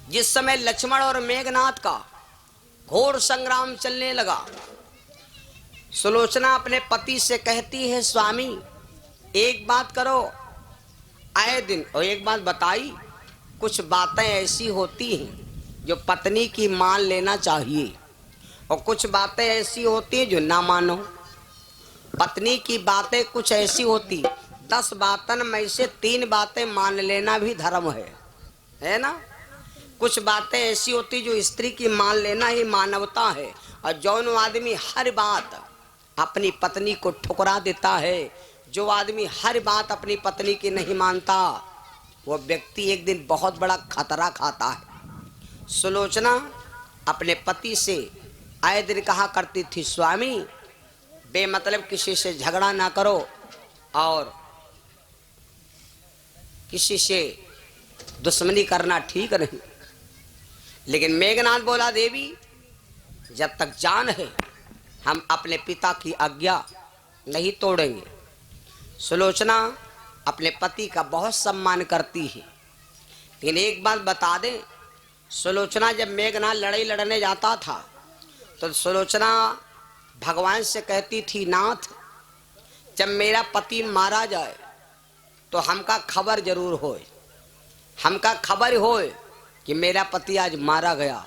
जिस समय लक्ष्मण और मेघनाथ का घोर संग्राम चलने लगा, सुलोचना अपने पति से कहती है, स्वामी एक बात करो, आए दिन और एक बात बताई, कुछ बातें ऐसी होती हैं जो पत्नी की मान लेना चाहिए और कुछ बातें ऐसी होती हैं जो ना मानो। पत्नी की बातें कुछ ऐसी होती, 10 बातन में से 3 बातें मान लेना भी धर्म है ना। कुछ बातें ऐसी होती जो स्त्री की मान लेना ही मानवता है, और जो आदमी हर बात अपनी पत्नी को ठुकरा देता है, जो आदमी हर बात अपनी पत्नी की नहीं मानता, वो व्यक्ति एक दिन बहुत बड़ा खतरा खाता है। सुलोचना अपने पति से आए दिन कहा करती थी, स्वामी बेमतलब किसी से झगड़ा ना करो और किसी से दुश्मनी करना ठीक नहीं। लेकिन मेघनाथ बोला, देवी जब तक जान है हम अपने पिता की आज्ञा नहीं तोड़ेंगे। सुलोचना अपने पति का बहुत सम्मान करती है, लेकिन एक बात बता दें, सुलोचना जब मेघनाथ लड़ाई लड़ने जाता था तो सुलोचना भगवान से कहती थी, नाथ जब मेरा पति मारा जाए तो हमका खबर जरूर होए, हमका खबर होए कि मेरा पति आज मारा गया।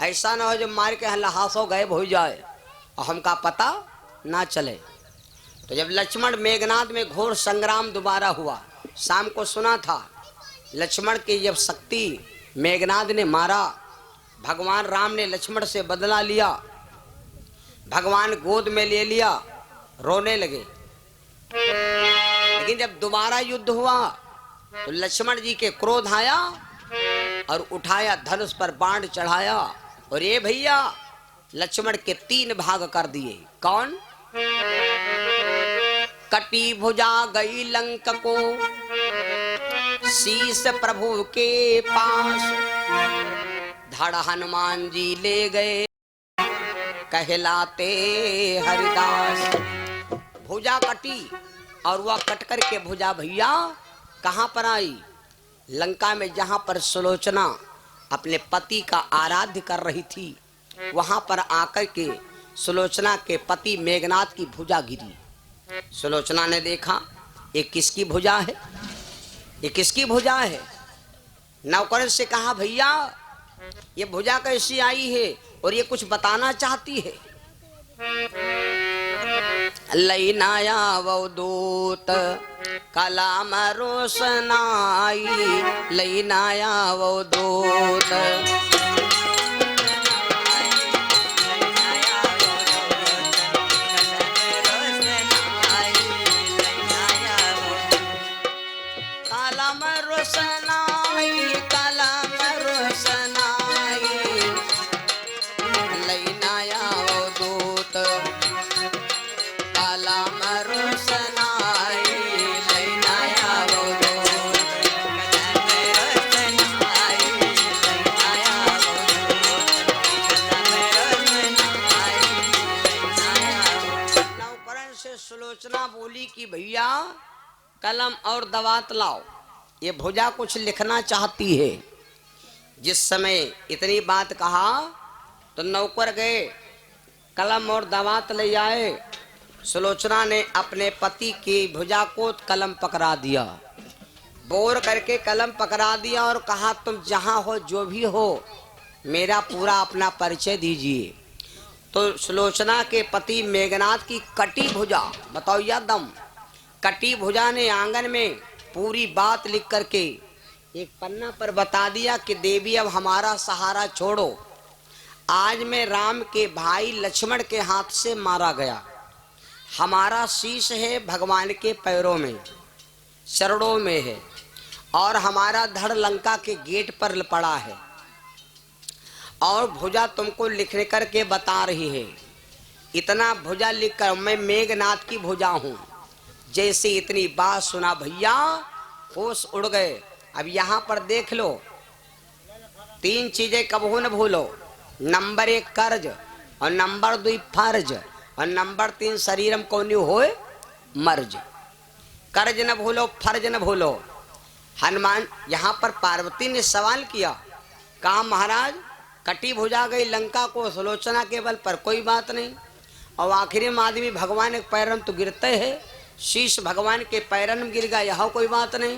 ऐसा ना हो जो मार के लहासों गायब हो जाए और हमका पता ना चले। तो जब लक्ष्मण मेघनाथ में घोर संग्राम दोबारा हुआ, शाम को सुना था लक्ष्मण की जब शक्ति मेघनाथ ने मारा, भगवान राम ने लक्ष्मण से बदला लिया, भगवान गोद में ले लिया, रोने लगे। लेकिन जब दोबारा युद्ध हुआ तो लक्ष्मण जी के क्रोध आया और उठाया, धनुष पर बाण चढ़ाया और ये भैया लक्ष्मण के 3 भाग कर दिए। कौन? कटी भुजा गई लंक को, शीस प्रभु के पास, धड़ हनुमान जी ले गए, कहलाते हरिदास। भुजा कटी और वह कट कर के भुजा भैया कहाँ पर आई? लंका में, जहां पर सुलोचना अपने पति का आराध्य कर रही थी, वहां पर आकर के सुलोचना के पति मेघनाथ की भुजा गिरी। सुलोचना ने देखा, ये किसकी भुजा है, ये किसकी भुजा है? नौकर से कहा, भैया ये भुजा कैसी आई है और ये कुछ बताना चाहती है। लैनाया अवधूत कलाम रोशनाई, लैनाया अवधूत। कलाम रोशनाई, कलाम रोशनाई, लैनाया अवधूत कलाम रोशनाई, लैनाया अवधूत रोशनाई, लैनाया अवधूत। नौकरन से सुलोचना बोली कि भैया कलम और दवात लाओ, ये भुजा कुछ लिखना चाहती है। जिस समय इतनी बात कहा तो नौकर गए, कलम और दवात ले आए। सुलोचना ने अपने पति की भुजा को कलम पकड़ा दिया, बोर करके कलम पकड़ा दिया और कहा, तुम जहां हो जो भी हो मेरा पूरा अपना परिचय दीजिए। तो सुलोचना के पति मेघनाथ की कटी भुजा, बताओ या दम, कटी भुजा ने आंगन में पूरी बात लिख करके एक पन्ना पर बता दिया कि देवी अब हमारा सहारा छोड़ो, आज मैं राम के भाई लक्ष्मण के हाथ से मारा गया, हमारा शीश है भगवान के पैरों में, चरणों में है, और हमारा धड़ लंका के गेट पर पड़ा है, और भुजा तुमको लिखने करके बता रही है। इतना भुजा लिखकर मैं मेघनाथ की भुजा हूँ। जैसे इतनी बात सुना भैया होश उड़ गए। अब यहाँ पर देख लो, 3 चीजें कबहू न भूलो, नंबर 1 कर्ज, और नंबर 2 फर्ज, और नंबर 3 शरीरम कौन होए मर्ज। कर्ज न भूलो, फर्ज न भूलो। हनुमान, यहाँ पर पार्वती ने सवाल किया, कहा महाराज कटी भुजा गई लंका को सुलोचना के बल पर, कोई बात नहीं। और आखिरी में आदमी भगवान के पैरन तो गिरते है, शीश भगवान के पैरन में गिर गया, यह कोई बात नहीं।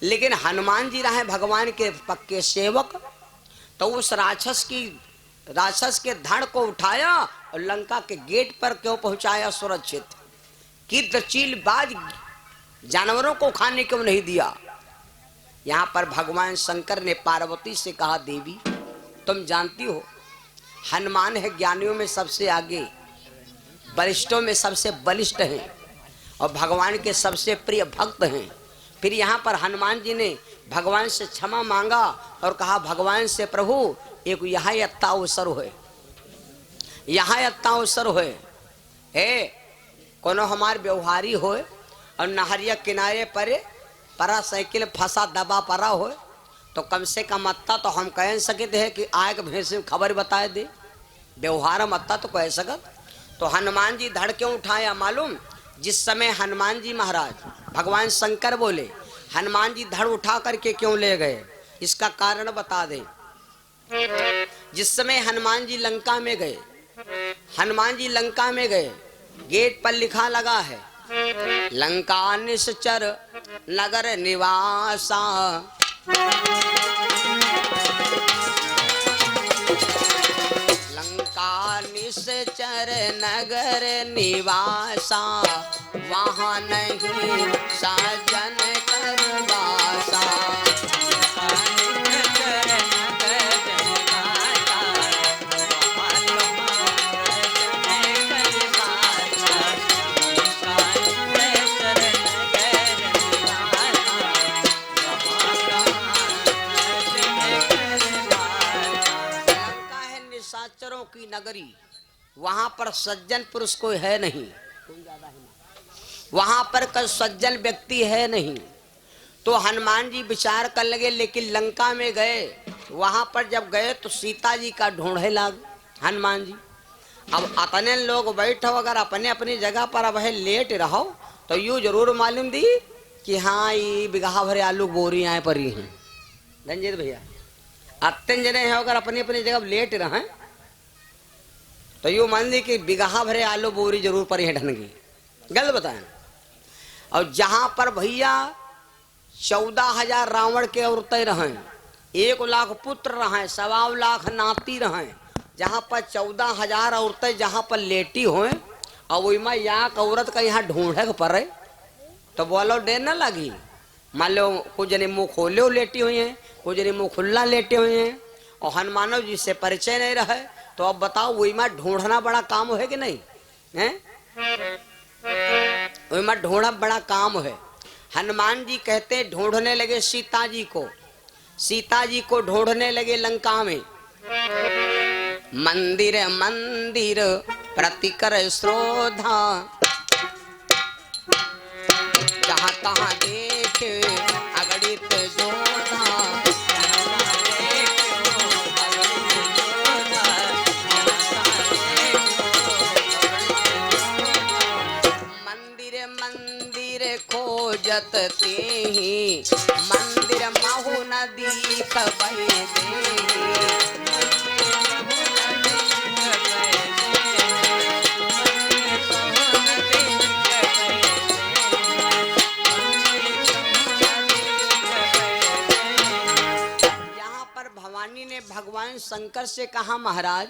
लेकिन हनुमान जी रहे भगवान के पक्के सेवक, तो उस राक्षस के धड़ को उठाया और लंका के गेट पर क्यों पहुंचाया सुरक्षित, कि चील बाज जानवरों को खाने क्यों नहीं दिया। यहाँ पर भगवान शंकर ने पार्वती से कहा देवी तुम जानती हो हनुमान है ज्ञानियों में सबसे आगे, वरिष्ठों में सबसे बलिष्ठ हैं और भगवान के सबसे प्रिय भक्त हैं। फिर यहाँ पर हनुमान जी ने भगवान से क्षमा मांगा और कहा भगवान से प्रभु एक यहाँ अत्ता अवसर है, यहाँ अत्ता अवसर है कोनो हमार व्यवहारी हो और नहरिया किनारे परा साइकिल फंसा दबा परा हो तो कम से कम अत्ता तो हम कह सकते हैं कि आए भैंस खबर बताए दे, व्यवहार में अत्ता तो कह सकत। तो हनुमान जी धड़ क्यों उठाया मालूम, जिस समय हनुमान जी महाराज भगवान शंकर बोले हनुमान जी धड़ उठा करके क्यों ले गए, इसका कारण बता दें। जिस समय हनुमान जी लंका में गए, हनुमान जी लंका में गए, गेट पर लिखा लगा है लंका निश्चर नगर निवासा, लंका निश्चर नगर निवासा, वहाँ नहीं साजन करवासा। की नगरी, वहां पर सज्जन पुरुष कोई है नहीं, वहां पर कोई सज्जन व्यक्ति है नहीं। तो हनुमान जी विचार कर लगे, लेकिन लंका में गए, वहां पर जब गए तो सीता जी का ढूंढे लाग हनुमान जी। अब अपने लोग बैठो अगर अपने अपनी जगह पर अब है लेट रहो तो यूं जरूर मालूम दी कि हाँ ये बिगहा भरे आलू बोरी आए परी हैं। रंजीत भैया अत्यंत जने हैं अगर अपनी अपनी जगह लेट रहे तो यूं मान ली कि बिगहा भरे आलू बोरी जरूर परी है ढनगी, गलत बताए। और जहां पर भैया 14,000 रावण के औरतें रहें, 1 लाख पुत्र रहें, 1.25 लाख नाती रहें, जहां पर 14,000 औरतें जहां पर लेटी हुए और वही में यहाँ औरत का यहाँ ढूंढे पड़े तो बोलो डर न लगी। मान लो कुछ जने मुंह खोले लेटी हुई हैं, कुछ जने मुंह खुल्ला लेटे हुए हैं और हनुमानव जी से परिचय नहीं रहे, तो अब बताओ वही में ढूंढना बड़ा काम है कि नहीं है? वही में ढूंढना बड़ा काम है। हनुमान जी कहते ढूंढने लगे सीता जी को ढूंढने लगे लंका में। मंदिर मंदिर प्रतिकर श्रोधा, जहाँ तहाँ देखे अगणित जोधा, मंदिर मंदिर खोजत तेहि, मंदिर महु न दीख भय देहि। ने भगवान शंकर से कहा महाराज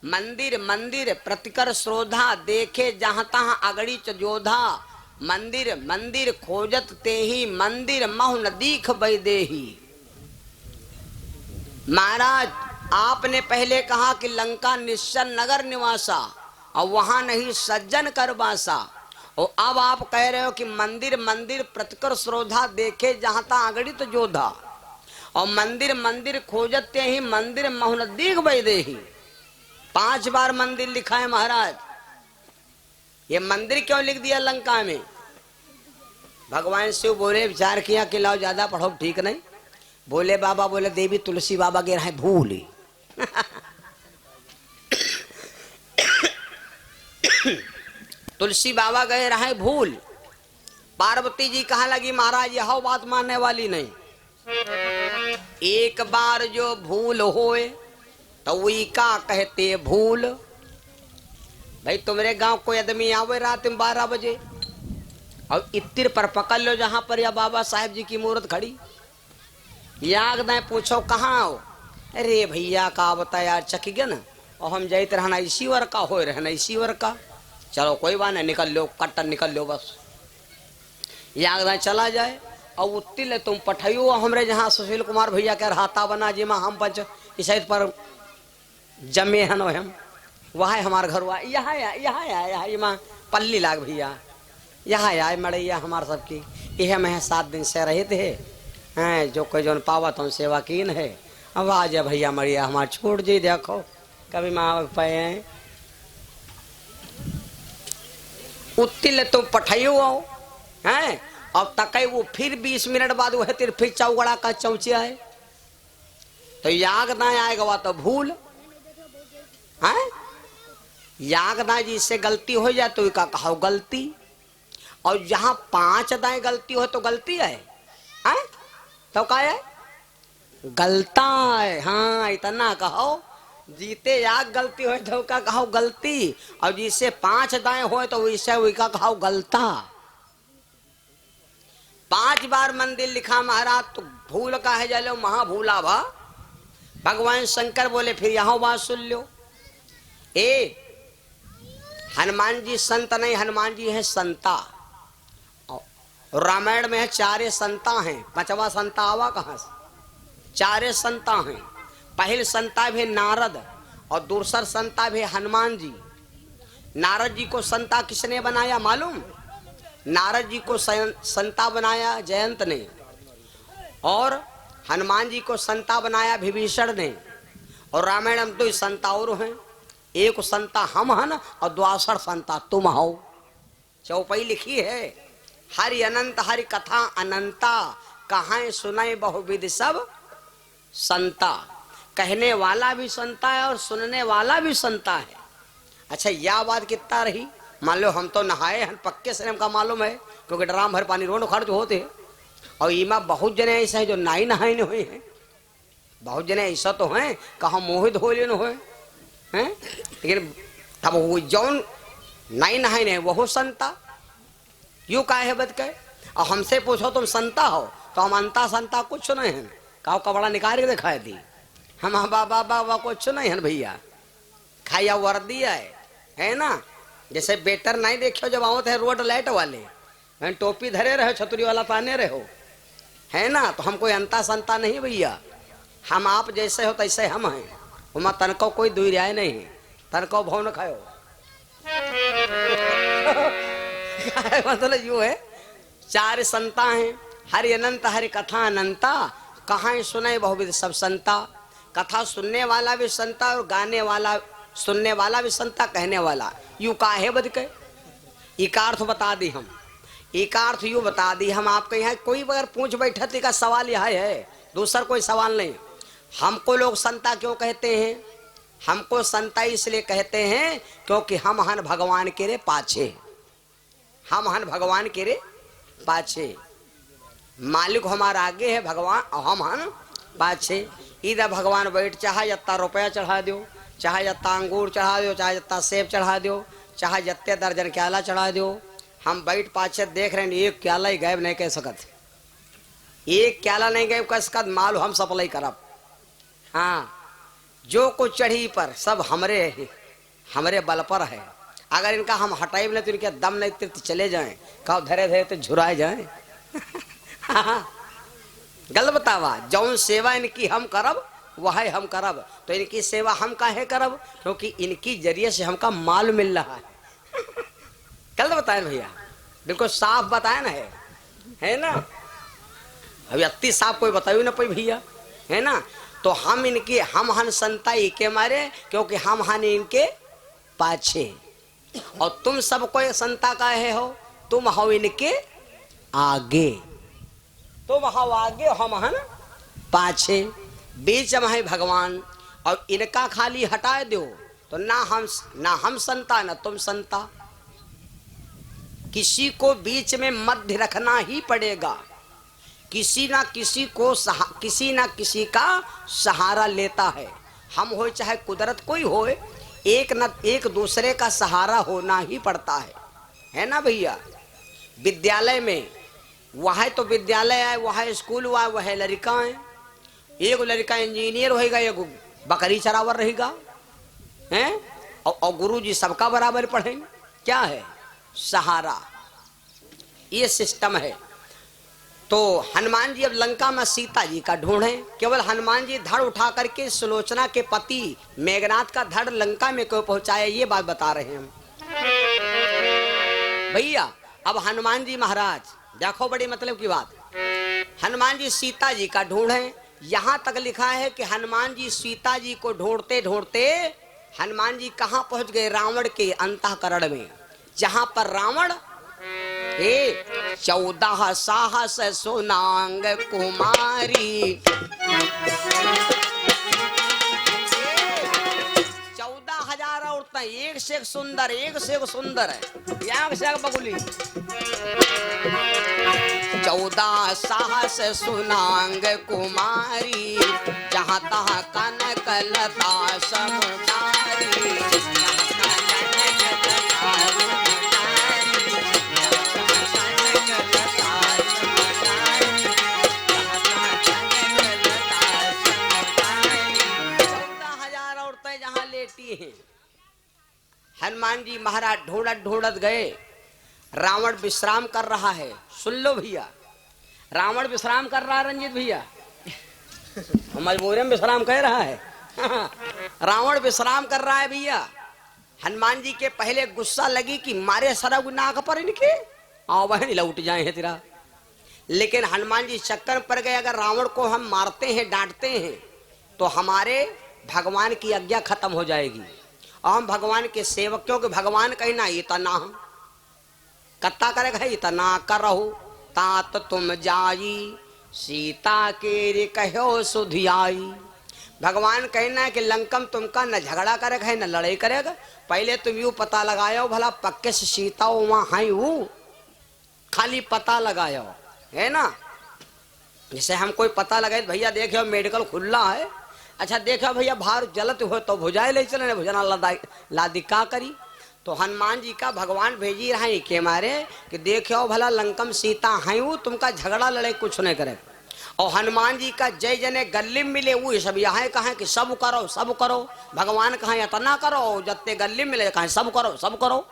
मंदिर मंदिर प्रतिकर श्रोधा, देखे जहां तहां अगड़ी जोधा, मंदिर मंदिर खोजत तेहि, मंदिर महु न दीख भय देहि। महाराज आपने पहले कहा कि लंका निश्चर नगर निवासा और वहां नहीं सज्जन कर बासा, और अब आप कह रहे हो कि मंदिर मंदिर प्रतिकर श्रोधा, देखे जहां तहां अगड़ी जोधा, और मंदिर मंदिर खोजते ही मंदिर महु न दीख भय देहि। 5 बार मंदिर लिखा है महाराज। ये मंदिर क्यों लिख दिया लंका में? भगवान शिव बोले विचार किया कि लाओ ज्यादा पढ़ो ठीक नहीं। बोले बाबा, बोले देवी तुलसी बाबा के रहे भूल तुलसी बाबा गए रहे भूल। पार्वती जी कहा लगी महाराज यह बात मानने वाली नहीं। एक बार जो भूल होए तो वही का कहते भूल। भाई तुम्हारे गांव कोई आदमी आवे रात में 12 बजे और इत्तिर पर पकड़ लो जहां पर या बाबा साहेब जी की मूर्त खड़ी, याद ना पूछो कहाँ हो, अरे भैया का बता यार चक गया ना, और हम जाते रहना ईश्वर का हो रहना ईश्वर का, चलो कोई बात नहीं निकल लो कट्टर निकल लो बस, याद ना चला जाए। और उत्तिल तुम पठाइयो हमरे जहाँ सुशील कुमार भैया के हाथा बना जी में हम पंच इस पर जमे हन हम वहाँ हमार घर हुआ यहाँ यहाँ माँ पल्ली लाग भैया यहाँ आए मड़ैया हमार सबकी यह मैं 7 दिन से रहे थे हैं, जो कोई जो पावत हम सेवा कीन है, अब आ जाए भैया मड़िया हमार छोड़ जी देखो कभी माँ पे हैं उत्तिल तुम पठाइयो आओ हैं। अब तक वो फिर 20 मिनट बाद वो है फिर चौगड़ा का चौचिया है, तो याग ना आएगा वह तो भूल है, याग ना जिससे गलती हो जाए तो का कहो गलती, और जहां 5 दाएं गलती हो तो गलती है तो क्या है गलता है। हाँ इतना कहो जीते याग गलती हो तो का कहो गलती, और जिससे 5 दाएं हो तो इससे वही का कहो गलता। 5 बार मंदिर लिखा महाराज तो भूल का है जलो महा भूला भा। भगवान शंकर बोले फिर यहां बात सुन लो, ए हनुमान जी संत नहीं, हनुमान जी है संता। रामायण में है 4 संता हैं, 5वां संता आवा कहां से, 4 संता हैं। पहले संता भी नारद और दूसरा संता भी हनुमान जी। नारद जी को संता किसने बनाया मालूम, नारद जी को संता बनाया जयंत ने, और हनुमान जी को संता बनाया विभीषण ने। और रामायण में 2 संता और हैं, एक संता हम हन और द्वासर संता तुम हो। चौपाई लिखी है हरि अनंत हरि कथा अनंता, कहां सुनाए बहुविध सब संता। कहने वाला भी संता है और सुनने वाला भी संता है। अच्छा यह बात कितना रही, मान लो हम तो नहाए हैं पक्के से हमका मालूम है क्योंकि ड्राम भर पानी रोड खर्च होते हैं, और इमा बहुत जने ऐसे हैं जो नाई नहाए नहीं हुए हैं, बहुत जने ऐसा तो हैं कहा मोहित हो लेन हुए हैं, लेकिन अब वो जौन नाई नहाए नहीं वह संता यू का है बद के। और हमसे पूछो तुम संता हो तो हम अंता संता कुछ नहीं है, कहो कपड़ा निकाल के दिखाई दी हम बाबा बाबा कुछ नहीं है भैया, खाया वर्दी है ना। जैसे बेटर नहीं देखो जब आवत है रोड लाइट वाले टोपी धरे रहे छतरी वाला पाने रहे हो है ना, तो हम कोई अंता संता नहीं भैया, हम आप जैसे हो तैसे हम हैं, वहाँ तनको कोई दूर राय नहीं है, तनको भाव न खाओ मतलब यू है 4 संता हैं, हरि अनंत हरि कथा अनंता, कहाँ सुनाए बहुविध सब संता। कथा सुनने वाला भी संता और गाने वाला सुनने वाला भी संता, कहने वाला यू का है बद के। इकार्थ बता दी हम, इकार्थ यू बता दी हम आपके यहाँ कोई अगर पूछ बैठे का सवाल यह है, दूसरा कोई सवाल नहीं। हमको लोग संता क्यों कहते हैं, हमको संता इसलिए कहते हैं क्योंकि हम हन भगवान के रे पाछे, हम हन भगवान के रे पाछे, मालिक हमारा आगे है भगवान और हम हन पाछे। इधर भगवान बैठ चाहे जत्ता रुपया चढ़ा दो, चाहे जत्ता अंगूर चढ़ा दो, चाहे जत्ता सेब चढ़ा दो, चाहे जत्ते दर्जन क्याला चढ़ा दो, हम बैठ पाछे देख रहे हैं एक क्याला ही गायब नहीं कह सकत, एक क्याला नहीं गायब कह सकत, माल हम सप्लाई करब। हाँ जो कुछ चढ़ी पर सब हमरे बल पर है, अगर इनका हम हटाए नहीं तो इनके दम नहीं तो चले जाएं, कहो धरे धरे तो झुराए जाएं गलत बतावा, जौन सेवा इनकी हम करब वह हम करब, तो इनकी सेवा हम काहे करब क्योंकि इनकी जरिए से हमका माल मिल रहा है गलत बताए भैया, बिल्कुल साफ बताए ना है ना। अभी अति साफ कोई बताइए ना कोई भैया है ना। तो हम इनकी हम हन संताई के मारे क्योंकि हम हन इनके पाछे, और तुम सब कोई संता का हो, तुम हो इनके आगे, तुम हो आगे हम हन पाछे, बीच में है भगवान। और इनका खाली हटा दो तो ना हम संता ना तुम संता, किसी को बीच में मध्य रखना ही पड़ेगा किसी ना किसी का सहारा लेता है। हम हो चाहे कुदरत कोई हो, एक न एक दूसरे का सहारा होना ही पड़ता है ना भैया। विद्यालय में वह तो विद्यालय है, वह स्कूल हुआ, वह लड़का है। एक लड़का इंजीनियर होएगा, एक बकरी चरावर रहेगा हैं, और गुरुजी सबका बराबर पढ़ेंगे। क्या है? सहारा। ये सिस्टम है। तो हनुमान जी अब लंका में सीता जी का ढूंढे। केवल हनुमान जी धड़ उठा करके सुलोचना के पति मेघनाथ का धड़ लंका में क्यों पहुंचाया, ये बात बता रहे हैं हम भैया। अब हनुमान जी महाराज देखो, बड़ी मतलब की बात। हनुमान जी सीता जी का ढूंढे। यहां तक लिखा है कि हनुमान जी सीता जी को ढूंढते ढूंढते हनुमान जी कहां पहुंच गए? रावण के अंतःकरण में, जहां पर रावण 14 साहस सुनांग कुमारी, 14,000 औरतें, एक से एक सुंदर, एक से एक सुंदर है, एक से एक बगुली। 14 साहस सुनांग कुमारी, जहाँ तहाँ कनक लता समुदारी। हनुमान जी महाराज ढूंढत ढूंढत गए। रावण विश्राम कर रहा है। सुन लो भैया, रावण विश्राम कर रहा है रंजीत भैया, मजबूरी में विश्राम कह रहा है। रावण विश्राम कर रहा है भैया। हनुमान जी के पहले गुस्सा लगी कि मारे सरग नाक पर इनके, आओ बहन लौट जाए हैं तेरा। लेकिन हनुमान जी चक्कर पर गए, अगर रावण को हम मारते हैं, डांटते हैं, तो हमारे भगवान की आज्ञा खत्म हो जाएगी। और हम भगवान के सेवक, क्योंकि भगवान कहना इतना कत्ता करे, इतना करहु तात तुम जाई, सीता के रे कहो सुधियाई। भगवान कहना है कि लंकम तुमका न झगड़ा करेगा है न लड़ाई करेगा, पहले तुम यूं पता लगाओ भला पक्के से सीता वहां है, वो खाली पता लगाओ, है ना। जैसे हम कोई पता लगाए, भैया देखो मेडिकल खुला है, अच्छा देखो भैया बाहर जलत हो तो भुजाए ले चले, भुजना लादी का करी। तो हनुमान जी का भगवान भेजी रहे के मारे कि देखो भला लंकम सीता है, वो तुमका झगड़ा लड़ाई कुछ नहीं करे। और हनुमान जी का जय जने गली मिले, वो सब यहाँ कहें कि सब करो सब करो, भगवान कहें इतना करो, जत्ते गली मिले कहें सब करो सब करो।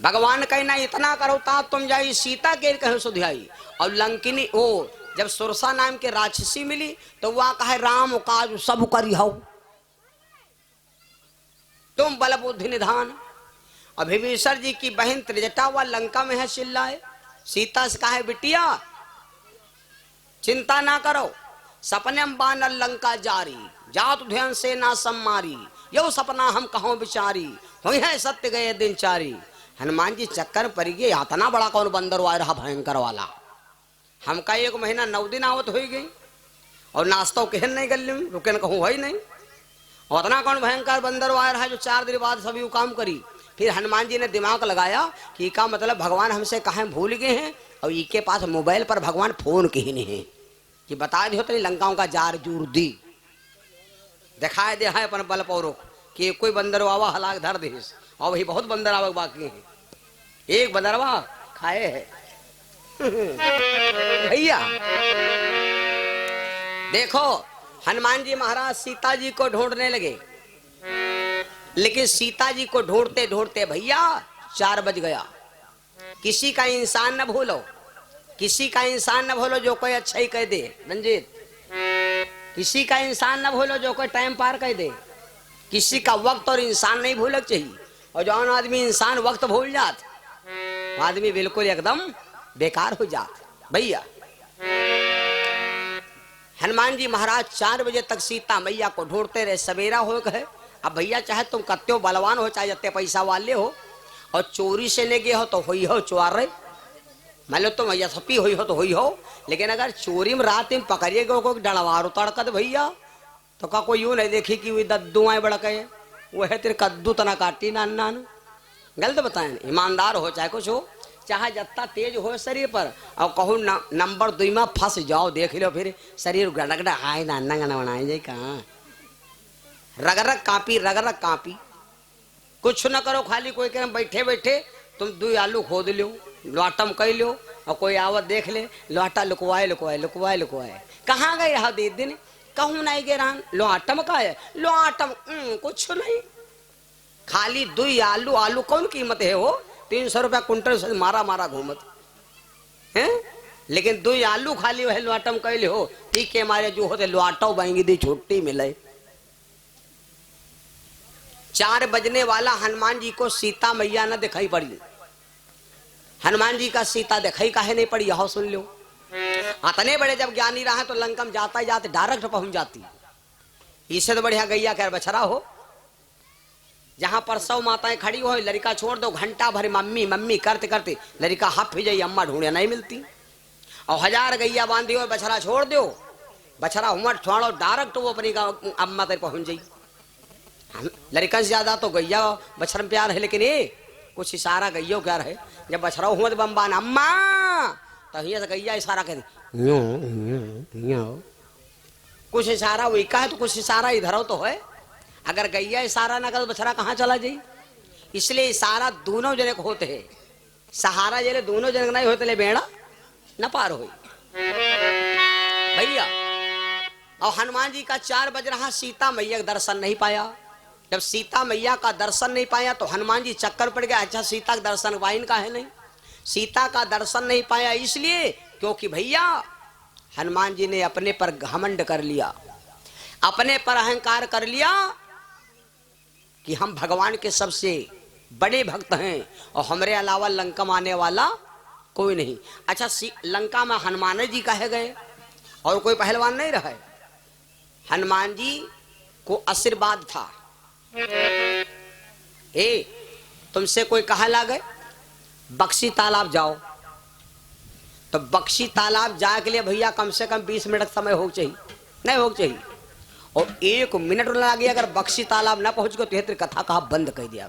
भगवान कहना इतना करो ता तुम जाई, सीता के कहे सुधियाई। और लंकिनी ओ जब सुरसा नाम के राक्षसी मिली तो वह कहे राम काज सब करी हो, तुम बल बुद्धि निधान। और विभीषण जी की बहन त्रिजटा वह लंका में है, चिल्लाए सीता से कहे बिटिया चिंता ना करो, सपने में बानर लंका जारी, जात ध्यान से ना सम्मारी, यो सपना हम कहो बिचारी, हुई है सत्य गए दिन चारी। हनुमान जी चक्कर पड़ गए, इतना बड़ा कौन बंदर हुआ रहा भयंकर वाला, हमका 1 महीना 9 दिन आवत हो गई, और नाश्ता कहन नहीं गली में रुके न कहूँ है नहीं, उतना कौन भयंकर बंदर आया रहा जो 4 दिन बाद सभी काम करी। फिर हनुमान जी ने दिमाग लगाया कि का मतलब भगवान हमसे कहाँ भूल गए हैं, और इनके पास मोबाइल पर भगवान फोन कहीं नहीं है कि बता दियो तो लंकाओं का जार जूर दी दिखाए दे है अपन बल पौरो कि कोई बंदर आवा हलाक धर दे। और वही बहुत बंदर आवा बाकी है, एक बंदरवा खाए है भैया। देखो हनुमान जी महाराज सीता जी को ढूंढने लगे, लेकिन सीता जी को ढूंढते ढूंढते भैया 4 बज गया। किसी का इंसान न भूलो, किसी का इंसान न भूलो जो कोई अच्छा ही कह दे रंजीत, किसी का इंसान न भूलो जो कोई टाइम पार कह दे, किसी का वक्त और इंसान नहीं भूलना चाहिए। और जो आदमी इंसान वक्त भूल जात, आदमी बिल्कुल एकदम बेकार हो जात भैया। हनुमान जी महाराज 4 बजे तक सीता मैया को ढूंढते रहे, सवेरा हो गए। अब भैया चाहे तुम कत्ते बलवान हो, चाहे जत्ते पैसा वाले हो, और चोरी से ले गए हो तो हुई हो चुआर रहे, मान लो तुम यशपी हुई हो तो हुई हो, लेकिन अगर चोरी में रात में पकड़िए गो डड़वार तड़कत भैया तो का कोई यूं नहीं देखी कि वही दद्दू आए बड़के वो है तेरे कद्दू तना काटी नान नान। गलत बताए, ईमानदार हो चाहे कुछ हो, चाहे जितना तेज हो शरीर पर, और कहूँ नंबर 2 में फंस जाओ, देख लो फिर शरीर गड़गड़ आए ना नंगना बनाए जाए कहाँ, रगरग कापी रगरग कापी। कुछ न करो, खाली कोई कह बैठे बैठे तुम 2 आलू खोद लो, लौटम कह लो, और कोई आवत देख ले, लौटा लुकवाए लुकवाए लुकवाए लुकवाए, कहाँ गए रहा दे दिन, कहूँ नहीं गे रहा, लौटम का है लौटम, कुछ नहीं, खाली 2 आलू। आलू कौन कीमत है वो, 300 रुपया कुंटल से मारा मारा घूमत है, लेकिन 2 आलू खाली वह लौटम कह हो, ठीक है हमारे जो होते लौटो बाएंगी दी छुट्टी मिले। 4 बजने वाला हनुमान जी को सीता मैया न दिखाई पड़ी, हनुमान जी का सीता दिखाई काहे नहीं पड़ी, यह सुन लो। इतने बड़े जब ज्ञानी रहा तो लंकम जाता ही जाते डायरेक्ट पहुंच जाती, इससे तो बढ़िया गैया क्या बछड़ा हो, जहां पर 100 माताएं खड़ी हो, लड़का छोड़ दो, घंटा भर मम्मी मम्मी करते करते लड़का हफ ही जाई, अम्मा ढूंढे नहीं मिलती, और 1000 गैया बांधी हो, बछड़ा छोड़ दो, बछड़ा उमट छोड़ो डायरेक्ट वो अपनी अम्मा तक पहुंच जाई। लड़कन से ज्यादा तो गैया बछड़ा प्यार है, लेकिन ये कुछ इशारा गैयो क्या रहे, जब बछड़ा हुआ तो बम्बान अम्मा, तो से गैया इशारा कर कुछ इशारा वही का है, तो कुछ इशारा इधर हो तो है, अगर गैया इशारा ना कर बछड़ा कहाँ चला जाई, इसलिए इशारा दोनों जने को होते है, सहारा जले दोनों जने नहीं होते ले बेड़ा न पार हो भैया। और हनुमान जी का 4 बज रहा, सीता मैया का दर्शन नहीं पाया, जब सीता मैया का दर्शन नहीं पाया तो हनुमान जी चक्कर पड़ गया, अच्छा सीता का दर्शन वाइन का है नहीं, सीता का दर्शन नहीं पाया इसलिए क्योंकि भैया हनुमान जी ने अपने पर घमंड कर लिया, अपने पर अहंकार कर लिया कि हम भगवान के सबसे बड़े भक्त हैं और हमारे अलावा लंका में आने वाला कोई नहीं। अच्छा लंका में हनुमान जी कहे गए और कोई पहलवान नहीं रहे, हनुमान जी को आशीर्वाद था, तुमसे कोई कहा ला गए बक्सी तालाब जाओ, तो बक्सी तालाब जाए के लिए भैया कम से कम 20 मिनट समय हो चाहिए, नहीं हो चाहिए, और 1 मिनट न लगे, अगर बक्सी तालाब ना पहुंच गए तो ये कथा कहा बंद कर दिया,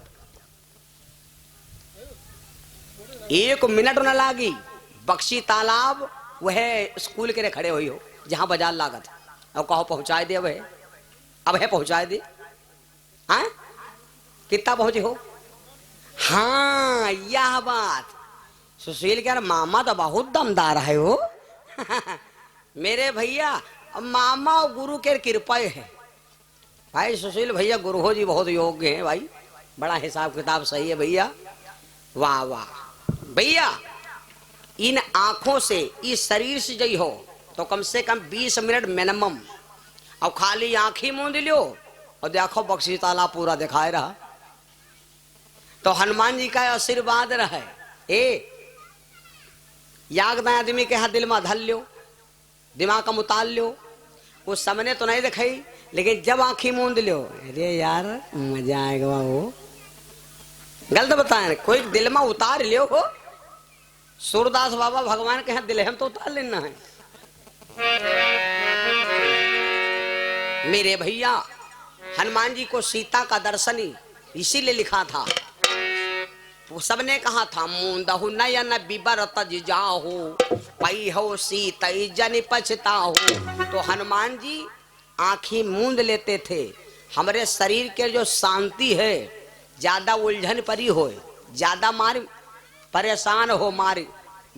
1 मिनट न लागी, बक्सी तालाब वह स्कूल के खड़े हुई हो जहां बाजार लागत, और कहो पहुंचाए दे, वह अब है पहुंचाए दे, हाँ कितना पहुंचे हो, हाँ यह बात सुशील कह रहा मामा तो बहुत दमदार है हो मेरे भैया मामा और गुरु के कृपा है भाई, सुशील भैया गुरु हो जी बहुत योग्य हैं भाई, बड़ा हिसाब किताब सही है भैया, वाह वाह भैया। इन आंखों से इस शरीर से जई हो तो कम से कम 20 मिनट मिनिमम, और खाली आंखी मूंद लो और देखो बक्सी तालाब पूरा दिखाए रहा, तो हनुमान जी का आशीर्वाद रहे, यागदा आदमी के हाथ दिल में धल लो, दिमाग का मुताल लो, उस सामने तो नहीं दिखाई, लेकिन जब आंखी मूंद लो, अरे यार मजा आएगा वो, गलत बताए कोई दिल में उतार लियो हो, सूरदास बाबा भगवान के हाथ दिल हम तो उतार लेना है मेरे भैया। हनुमान जी को सीता का दर्शन इसीलिए लिखा था, वो सबने कहा था मूंदहु नयन बिबरत जाहु पई हो सीता जन पछताहु, तो हनुमान जी आंखें मूंद लेते थे, हमारे शरीर के जो शांति है, ज्यादा उलझन परी हो, ज्यादा मार परेशान हो, मार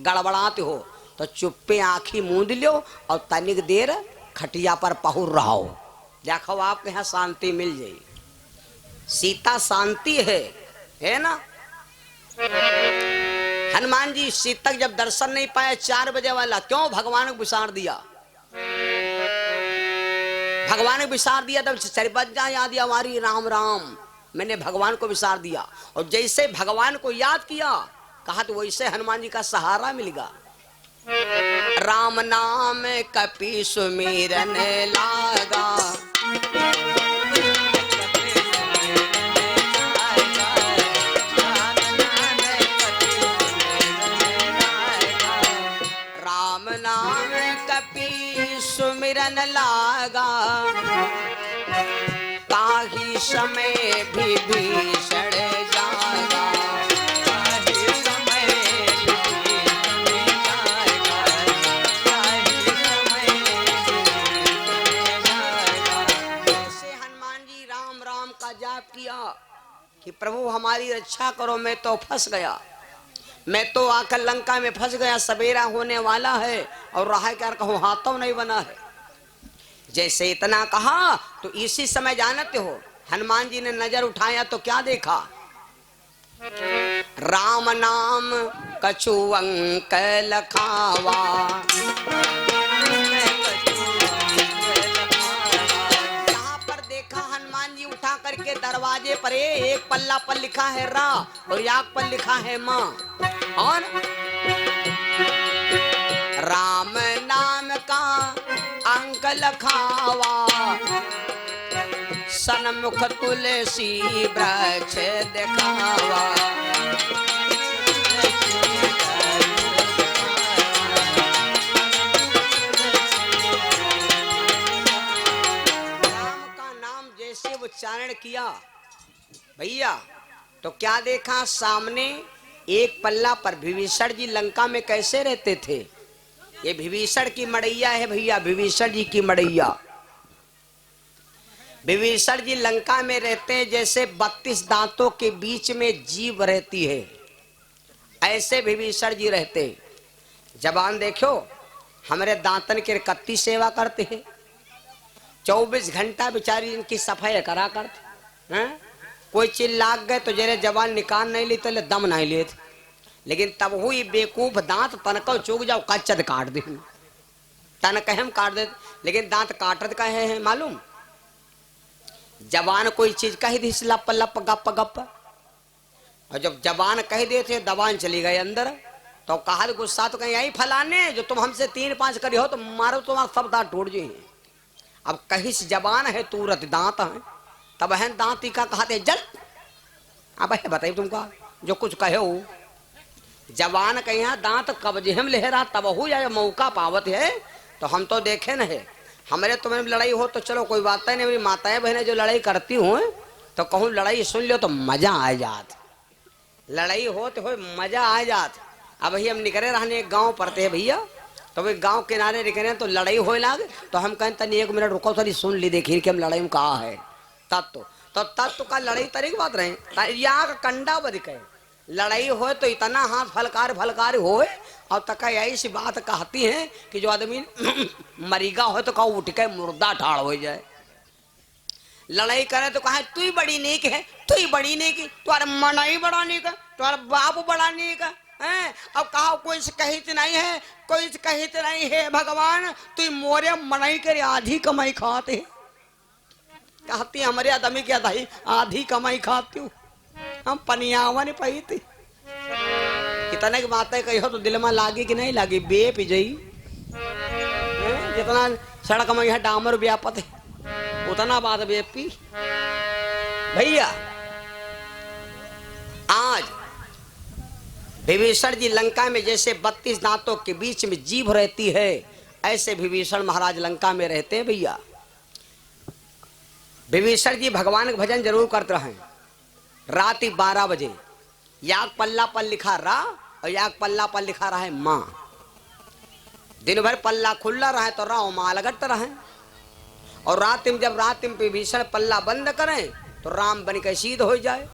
गड़बड़ाते हो, तो चुप्पे आंखें मूंद लो और तनिक देर खटिया पर पहुर रहो, देखो आपके यहाँ शांति मिल जाए, सीता शांति है ना। हनुमान जी सीता जब दर्शन नहीं पाया 4 बजे वाला, क्यों भगवान को विसार दिया, भगवान को विसार दिया, तब चरबज्जा याद हमारी राम राम, मैंने भगवान को विसार दिया, और जैसे भगवान को याद किया कहा तो वैसे हनुमान जी का सहारा मिलेगा, राम नाम कपि सुमिरन लागा, राम नाम कपि सुमिरन लागा, ताहि समय विभीषण जागा, ताहि समय कि प्रभु हमारी रक्षा करो, मैं तो फंस गया, मैं तो आकर लंका में फंस गया, सवेरा होने वाला है और रहा क्या कहूँ हाथों नहीं बना है। जैसे इतना कहा तो इसी समय जानते हो हनुमान जी ने नजर उठाया तो क्या देखा, राम नाम कछु अंक लखावा, जहां पर देखा हनुमान जी उठा करके दरवाजे पर एक पल्ला पर लिखा है रा और एक पर लिखा है माँ, और राम नाम का अंक लखावा, सन्मुख तुलसी वृक्ष दिखावा। राम का नाम जैसे उच्चारण किया भैया तो क्या देखा, सामने एक पल्ला पर विभीषण जी लंका में कैसे रहते थे। ये विभीषण की मड़ैया है भैया, विभीषण जी की मड़ैया। विभीषण जी लंका में रहते हैं जैसे 32 दांतों के बीच में जीभ रहती है, ऐसे विभीषण जी रहते। जबान देखो हमारे दांतन के कत्ती सेवा करते हैं, 24 घंटा बेचारी इनकी सफाई करा करते हैं। कोई चीज लाग गए तो जरे जबान निकाल नहीं ली तो दम नहीं लेते, लेकिन तब हुई बेकूफ दांत तनको चुग जाओ कच्चद काट दे, तन कहम काट दे, लेकिन दांत काटत कहे हैं मालूम। जबान कोई चीज कही दी लप लप गप गप, और जब जबान कह देते दबान चली गई अंदर तो कहा गुस्सा तो कहीं आई फलाने जो तुम हमसे 3-5 करी हो तो मारो तुम्हारा सब दांत टूट जाए। अब कहीं से जबान है तुरंत दांत है, तब है दांत का कहते जल। अब है बताइए तुमका जो कुछ कहे हो, जबान कहीं दांत कब्जे हम लहरा तब हो जाए मौका पावत है। तो हम तो देखे न है, हमारे तुम्हें लड़ाई हो तो चलो कोई बात नहीं, मेरी माताएं बहनें जो लड़ाई करती हूँ तो कहूँ लड़ाई सुन लो तो मजा आ जात, लड़ाई हो तो हो मजा आ जात। अब भैया हम निकले रहने एक गांव पड़ते हैं भैया, तो भाई गांव किनारे निकले तो लड़ाई हो लागे तो हम कहें तनी 1 मिनट रुको सर सुन ली देखिए कि हम लड़ाई में कहा है तत्व, तो तत्व का लड़ाई तरीक बात रहे यहाँ का कंडा बद कहे लड़ाई हो तो इतना हाथ फलकार फलकार हो, और तक ऐसी बात कहती है कि जो आदमी मरीगा हो तो कहो उठ के मुर्दा ठाड़ हो जाए। लड़ाई करे तो कहा तू ही बड़ी नेक है, तू ही बड़ी नेक, तुम्हारा मन ही बड़ा नेक है, तुम्हारा बाप बड़ा नेक है। अब कहा कोई से कहित नहीं है, कोई से कहित नहीं है भगवान, तू मोरे मनाई करे आधी कमाई खाते, कहती हमारे आदमी क्या था आधी कमाई खाती हूँ, हम पनियावा नहीं पाई थी। कितने की बातें कही हो तो दिल में लागी कि नहीं लागी, बे पिजई जितना सड़क में यह डामर व्यापत है उतना बात बेपी। भैया आज विभीषण जी लंका में जैसे 32 दांतों के बीच में जीभ रहती है, ऐसे विभीषण महाराज लंका में रहते हैं। भैया विभीषण जी भगवान का भजन जरूर करते रहे। रात 12 बजे याग पल्ला पर लिखा रा और याग पल्ला पर लिखा रहा है माँ, दिन भर पल्ला खुला रहा तो राव माँ लगत रहे, और रात में जब रात में विभीषण पल्ला बंद करें तो राम बन के सीध हो जाए।